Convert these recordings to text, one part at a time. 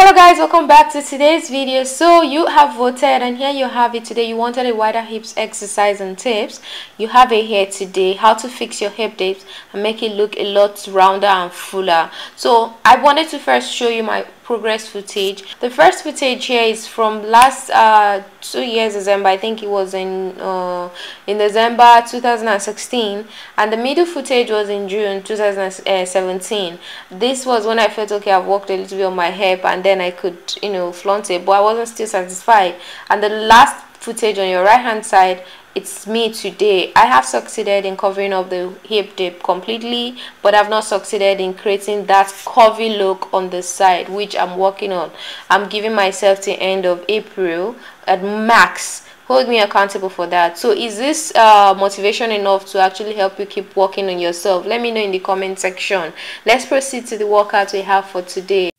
Hello guys, welcome back to today's video. So you have voted and here you have it today. You wanted a wider hips exercise and tips. You have it here today, how to fix your hip dips and make it look a lot rounder and fuller. So I wanted to first show you my progress footage. The first footage here is from last 2 years December. I think it was in December 2016, and the middle footage was in June 2017. This was when I felt okay, I've worked a little bit on my hip and then I could flaunt it, but I wasn't still satisfied. And the last footage on your right hand side, it's me today. I have succeeded in covering up the hip dip completely, but I've not succeeded in creating that curvy look on the side, which I'm working on. I'm giving myself to end of April at max. Hold me accountable for that. So is this motivation enough to actually help you keep working on yourself? Let me know in the comment section. Let's proceed to the workout we have for today.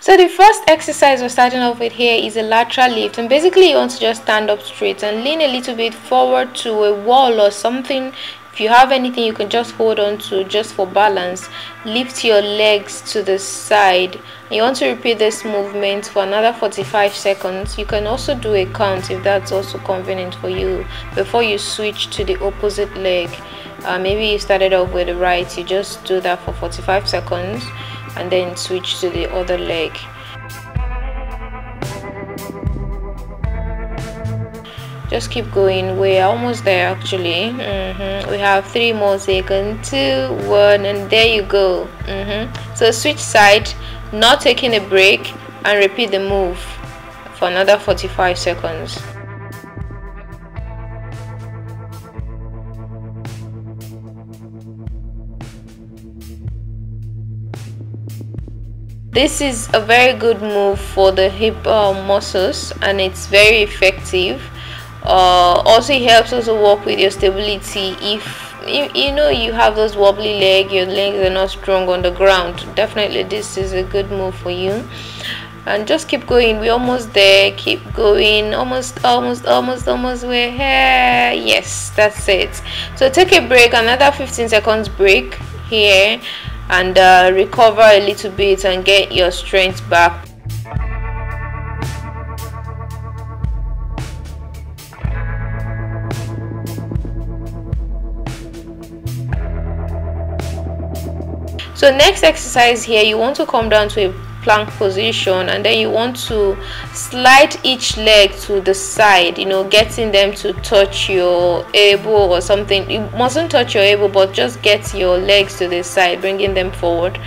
So the first exercise we're starting off with here is a lateral lift, and basically you want to just stand up straight and lean a little bit forward to a wall or something. If you have anything you can just hold on to just for balance. Lift your legs to the side. You want to repeat this movement for another 45 seconds. You can also do a count if that's also convenient for you before you switch to the opposite leg. Maybe you started off with the right, you just do that for 45 seconds and then switch to the other leg. Just keep going. We're almost there actually. We have 3 more seconds, 2, 1, and there you go. So switch side, not taking a break, and repeat the move for another 45 seconds. This is a very good move for the hip muscles, and it's very effective. Also, it helps also work with your stability. If you have those wobbly legs, your legs are not strong on the ground, definitely this is a good move for you. And just keep going. We're almost there. Keep going. Almost. We're here. Yes, that's it. So take a break, another 15 seconds break here, and recover a little bit and get your strength back. So next exercise here, you want to come down to a plank position, and then you want to slide each leg to the side, getting them to touch your elbow or something. You mustn't touch your elbow, but just get your legs to the side, bringing them forward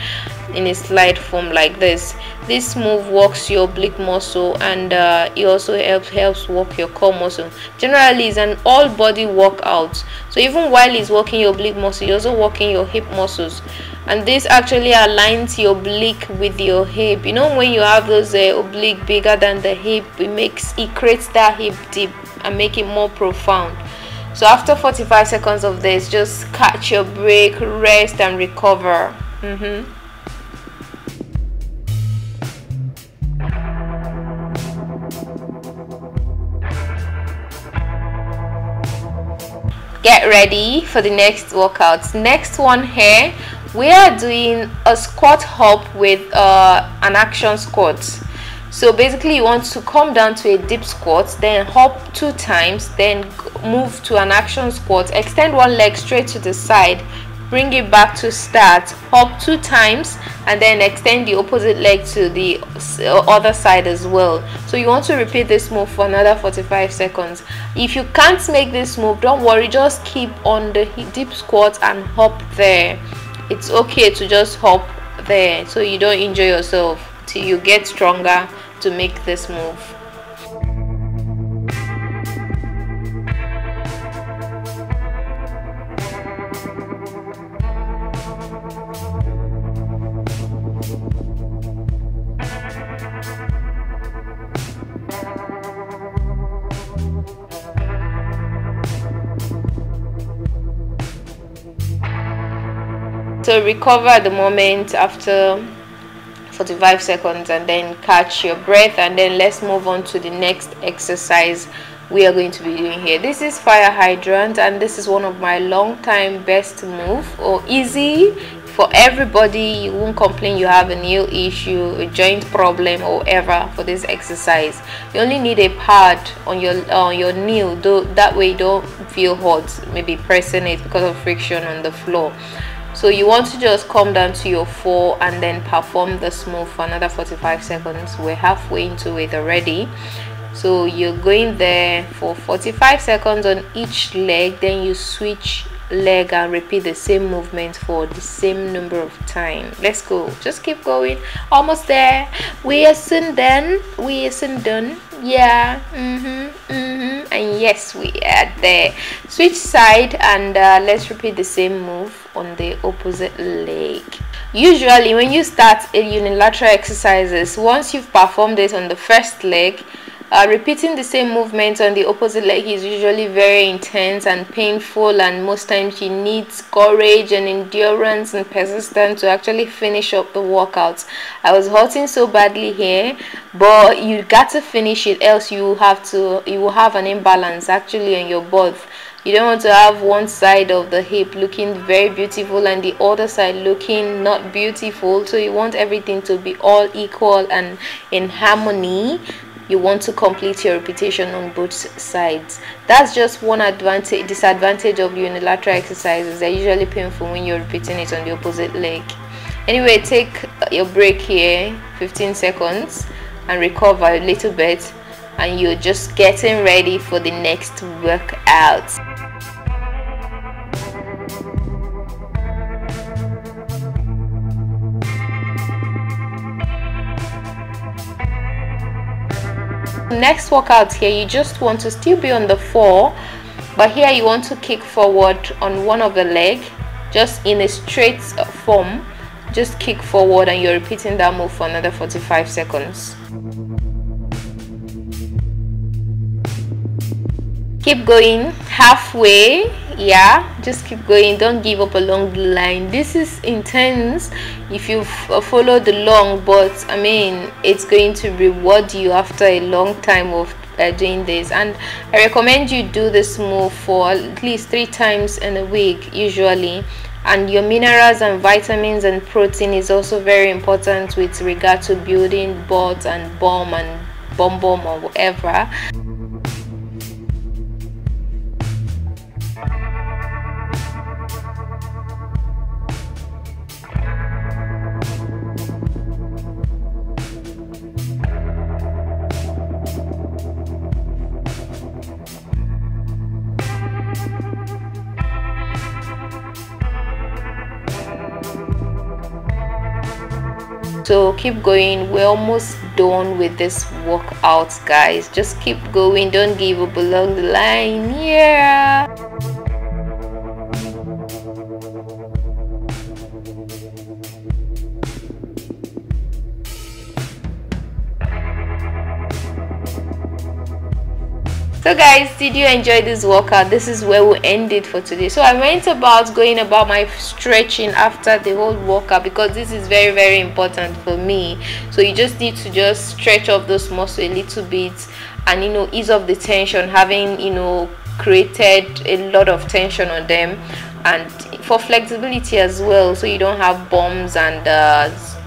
in a slide form like this. This move works your oblique muscle, and it also helps work your core muscle. Generally, it's an all body workout, so even while it's working your oblique muscle, you're also working your hip muscles. And this actually aligns your oblique with your hip. When you have those oblique bigger than the hip, it creates that hip dip and make it more profound. So after 45 seconds of this, just catch your break, rest, and recover. Get ready for the next workout. Next one here, we are doing a squat hop with an action squat. So basically you want to come down to a deep squat, then hop 2 times, then move to an action squat, extend one leg straight to the side, bring it back to start, hop 2 times, and then extend the opposite leg to the other side as well. So you want to repeat this move for another 45 seconds. If you can't make this move, don't worry, just keep on the deep squat and hop there. It's okay to just hop there so you don't injure yourself till you get stronger to make this move. So recover at the moment after 45 seconds and then catch your breath, and then let's move on to the next exercise we are going to be doing here. This is fire hydrant, and this is one of my long time best move, or easy for everybody. You won't complain you have a knee issue, a joint problem, or whatever. For this exercise you only need a pad on your knee, though that way you don't feel hot maybe pressing it because of friction on the floor. So you want to just come down to your 4 and then perform this move for another 45 seconds. We're halfway into it already. So you're going there for 45 seconds on each leg, then you switch leg and repeat the same movement for the same number of time. Let's go, just keep going. Almost there, we are soon done, yeah. And yes, we are there. Switch side and let's repeat the same move on the opposite leg. Usually when you start a unilateral exercises, once you've performed it on the first leg, repeating the same movement on the opposite leg is usually very intense and painful, and most times you need courage and endurance and persistence to actually finish up the workouts. I was hurting so badly here, but you got to finish it, else you will have an imbalance actually on your both. You don't want to have one side of the hip looking very beautiful and the other side looking not beautiful. So you want everything to be all equal and in harmony. You want to complete your repetition on both sides. That's just one disadvantage of unilateral exercises. They're usually painful when you're repeating it on the opposite leg. Anyway, take your break here, 15 seconds, and recover a little bit, and you're just getting ready for the next workout. Next workout here, you just want to still be on the 4, but here you want to kick forward on one of the leg, just in a straight form. Just kick forward and you're repeating that move for another 45 seconds. Keep going, halfway, yeah, just keep going, don't give up along the line. This is intense if you follow the long, but I mean it's going to reward you after a long time of doing this. And I recommend you do this move for at least 3 times in a week usually. And your minerals and vitamins and protein is also very important with regard to building butt and bum and bum or whatever. So keep going, we're almost done with this workout, guys. Just keep going, don't give up along the line, yeah. So guys, did you enjoy this workout? This is where we'll end it for today. So I went about going about my stretching after the whole workout, because this is very important for me. So you just need to just stretch off those muscles a little bit and, you know, ease off the tension, having, you know, created a lot of tension on them, and for flexibility as well, so you don't have bumps and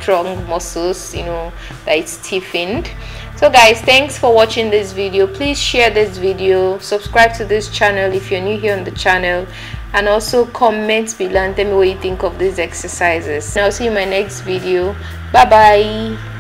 strong muscles, you know, that it's stiffened. So guys, thanks for watching this video. Please share this video, subscribe to this channel if you're new here on the channel, and also comment below and tell me what you think of these exercises. And I'll see you in my next video. Bye bye.